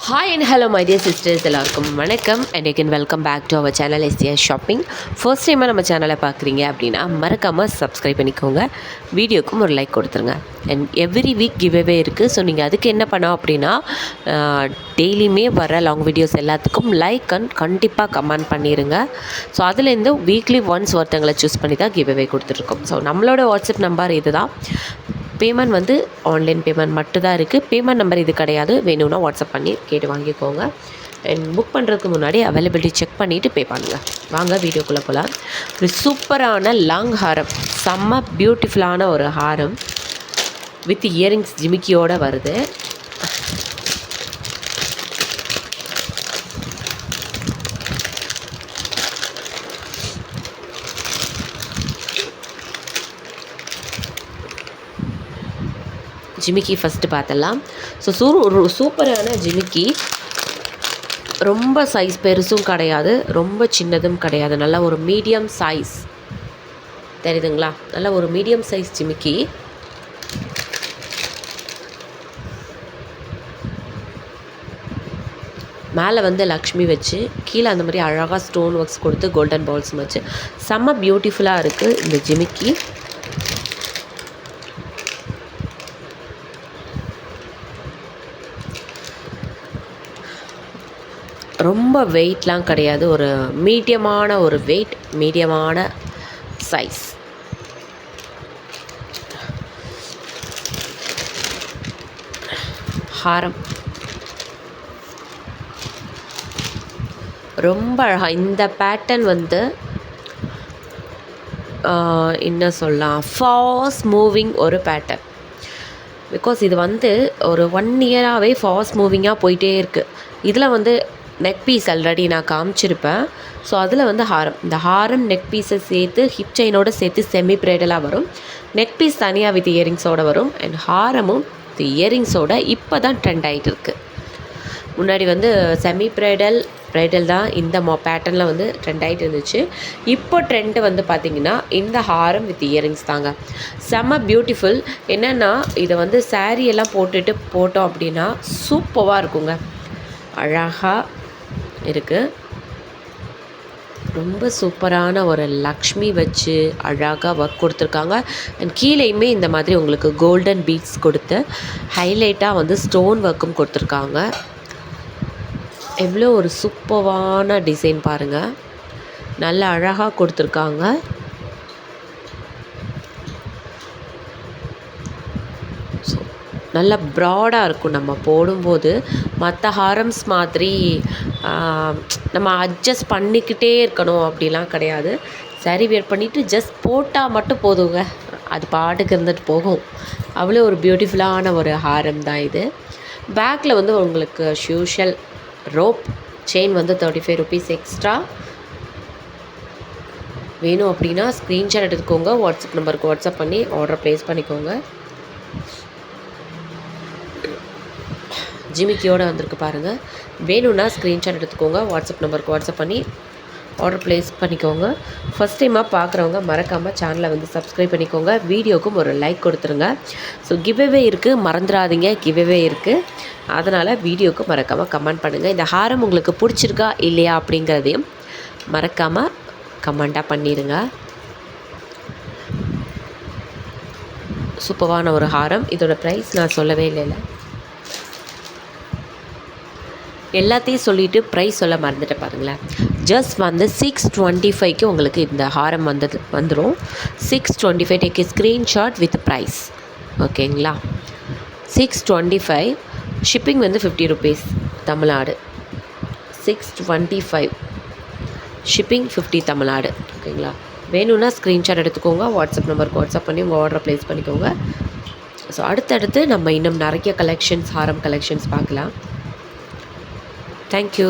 Hi and hello my dear sisters, எல்லாருக்கும் வணக்கம் and again welcome back to our channel STS shopping. First டைமாக நம்ம சேனலை பார்க்குறீங்க அப்படின்னா மறக்காமல் சப்ஸ்கிரைப் பண்ணிக்கோங்க, வீடியோக்கும் ஒரு லைக் கொடுத்துருங்க. அண்ட் எவ்ரி வீக் கிவ்அவே இருக்குது. ஸோ நீங்கள் அதுக்கு என்ன பண்ணோம் அப்படின்னா டெய்லியுமே வர லாங் வீடியோஸ் எல்லாத்துக்கும் லைக் அண்ட் கண்டிப்பாக கமெண்ட் பண்ணிடுங்க. ஸோ அதுலேருந்து வீக்லி ஒன்ஸ் ஒருத்தங்களை சூஸ் பண்ணி தான் கிவ்அவே கொடுத்துட்ருக்கோம். ஸோ நம்மளோட வாட்ஸ்அப் நம்பர் இது தான். பேமெண்ட் வந்து ஆன்லைன் பேமெண்ட் மட்டும்தான் இருக்குது. பேமெண்ட் நம்பர் இது கிடையாது. வேணும்னா வாட்ஸ்அப் பண்ணி கேட்டு வாங்கிக்கோங்க. அண்ட் புக் பண்ணுறதுக்கு முன்னாடி அவைலபிலிட்டி செக் பண்ணிவிட்டு பே பண்ணுங்கள். வாங்க வீடியோக்குள்ளே போகலாம். ஒரு சூப்பரான லாங் ஹாரம், செம்ம பியூட்டிஃபுல்லான ஒரு ஹாரம் வித் இயரிங்ஸ் ஜிமிக்கியோடு வருது. ஜிமிக்கி ஃபஸ்ட்டு பார்த்துடலாம். ஸோ ஒரு சூப்பரான ஜிமிக்கி, ரொம்ப சைஸ் பெருசும் கிடையாது, ரொம்ப சின்னதும் கிடையாது, நல்லா ஒரு மீடியம் சைஸ் தெரியுதுங்களா? நல்லா ஒரு மீடியம் சைஸ் ஜிமிக்கி. மேலே வந்து லக்ஷ்மி வச்சு, கீழே அந்த மாதிரி அழகாக ஸ்டோன் ஒர்க்ஸ் கொடுத்து கோல்டன் பால்ஸ் வச்சு செம்ம பியூட்டிஃபுல்லாக இருக்குது இந்த ஜிமிக்கி. ரொம்ப வெயிட்லாம் கிடையாது, ஒரு மீடியமான ஒரு வெயிட், மீடியமான சைஸ். ஹாரம் ரொம்ப அழகாக, இந்த பேட்டர்ன் வந்து என்ன சொல்லலாம், ஃபாஸ்ட் மூவிங் ஒரு பேட்டர்ன். பிகாஸ் இது வந்து ஒரு 1 இயராகவே ஃபாஸ்ட் மூவிங்காக போயிட்டே இருக்குது. இதில் வந்து நெக் பீஸ் ஆல்ரெடி நான் காமிச்சிருப்பேன். ஸோ அதில் வந்து ஹாரம், இந்த ஹாரம் நெக் பீஸை சேர்த்து ஹிப் செயினோடு சேர்த்து செமி ப்ரைடலாக வரும். நெக் பீஸ் தனியாக வித் இயரிங்ஸோடு வரும். அண்ட் ஹாரமும் வித் இயரிங்ஸோட இப்போ தான் ட்ரெண்ட் ஆகிட்டு இருக்குது. முன்னாடி வந்து செமி ப்ரைடல் தான் இந்த பேட்டர்னில் வந்து ட்ரெண்ட் ஆகிட்டு இருந்துச்சு. இப்போ ட்ரெண்டு வந்து பார்த்திங்கன்னா இந்த ஹாரம் வித் இயரிங்ஸ் தாங்க. செம்ம பியூட்டிஃபுல். என்னென்னா இதை வந்து சாரீ எல்லாம் போட்டோம் அப்படின்னா சூப்பராக இருக்குங்க, அழகாக இருக்குது. ரொம்ப சூப்பரான ஒரு லக்ஷ்மி வச்சு அழகாக ஒர்க் கொடுத்துருக்காங்க. அண்ட் கீழேயுமே இந்த மாதிரி உங்களுக்கு கோல்டன் பீட்ஸ் கொடுத்து ஹைலைட்டாக வந்து ஸ்டோன் ஒர்க்கும் கொடுத்துருக்காங்க. எவ்வளோ ஒரு சூப்பரான டிசைன் பாருங்கள், நல்ல அழகாக கொடுத்துருக்காங்க. ஸோ நல்ல ப்ராடாக இருக்கும் நம்ம போடும்போது. மற்ற ஹாரம்ஸ் மாதிரி நம்ம அட்ஜஸ்ட் பண்ணிக்கிட்டே இருக்கணும் அப்படிலாம் கிடையாது. சாரீ வியர் பண்ணிவிட்டு ஜஸ்ட் போட்டால் மட்டும் போதுங்க, அது பாட்டுக்கு இருந்துட்டு போகும். அவ்வளோ ஒரு பியூட்டிஃபுல்லான ஒரு ஹாரம் தான் இது. பேக்கில் வந்து உங்களுக்கு யூஷுவல் ரோப் செயின் வந்து 35 rupees எக்ஸ்ட்ரா. வேணும் அப்படின்னா ஸ்க்ரீன்ஷாட் எடுத்துக்கோங்க, வாட்ஸ்அப் நம்பருக்கு வாட்ஸ்அப் பண்ணி ஆர்டர் ப்ளேஸ் பண்ணிக்கோங்க. ஜிமிக்கியோடு வந்திருக்கு பாருங்கள். வேணும்னா ஸ்க்ரீன்ஷாட் எடுத்துக்கோங்க, வாட்ஸ்அப் நம்பருக்கு வாட்ஸ்அப் பண்ணி ஆர்டர் ப்ளேஸ் பண்ணிக்கோங்க. ஃபஸ்ட் டைமாக பார்க்குறவங்க மறக்காமல் சேனலை வந்து சப்ஸ்கிரைப் பண்ணிக்கோங்க, வீடியோக்கும் ஒரு லைக் கொடுத்துருங்க. ஸோ கிவ்அவே இருக்குது, மறந்துடாதீங்க, கிவ்அவே இருக்குது. அதனால் வீடியோவுக்கு மறக்காமல் கமெண்ட் பண்ணுங்கள். இந்த ஹாரம் உங்களுக்கு பிடிச்சிருக்கா இல்லையா அப்படிங்கிறதையும் மறக்காமல் கமெண்ட்டாக பண்ணிடுங்க. சூப்பரான ஒரு ஹாரம். இதோட ப்ரைஸ் நான் சொல்லவே இல்லைல்ல, எல்லாத்தையும் சொல்லிவிட்டு ப்ரைஸ் சொல்ல மறந்துட்டு பாருங்களேன். ஜஸ்ட் வந்து 625க்கு உங்களுக்கு இந்த ஹாரம் வந்துடும். 625. Take a screenshot with price, ஓகேங்களா? 625. ஷிப்பிங் வந்து 50 rupees தமிழ்நாடு. 625 ஷிப்பிங் 50 தமிழ்நாடு, ஓகேங்களா? வேணும்னா ஸ்க்ரீன்ஷாட் எடுத்துக்கோங்க, வாட்ஸ்அப் நம்பருக்கு வாட்ஸ்அப் பண்ணி உங்கள் ஆர்டரை ப்ளேஸ் பண்ணிக்கோங்க. ஸோ அடுத்தடுத்து நம்ம இன்னும் நிறைய கலெக்ஷன்ஸ், ஹாரம் கலெக்ஷன்ஸ் பார்க்கலாம். Thank you.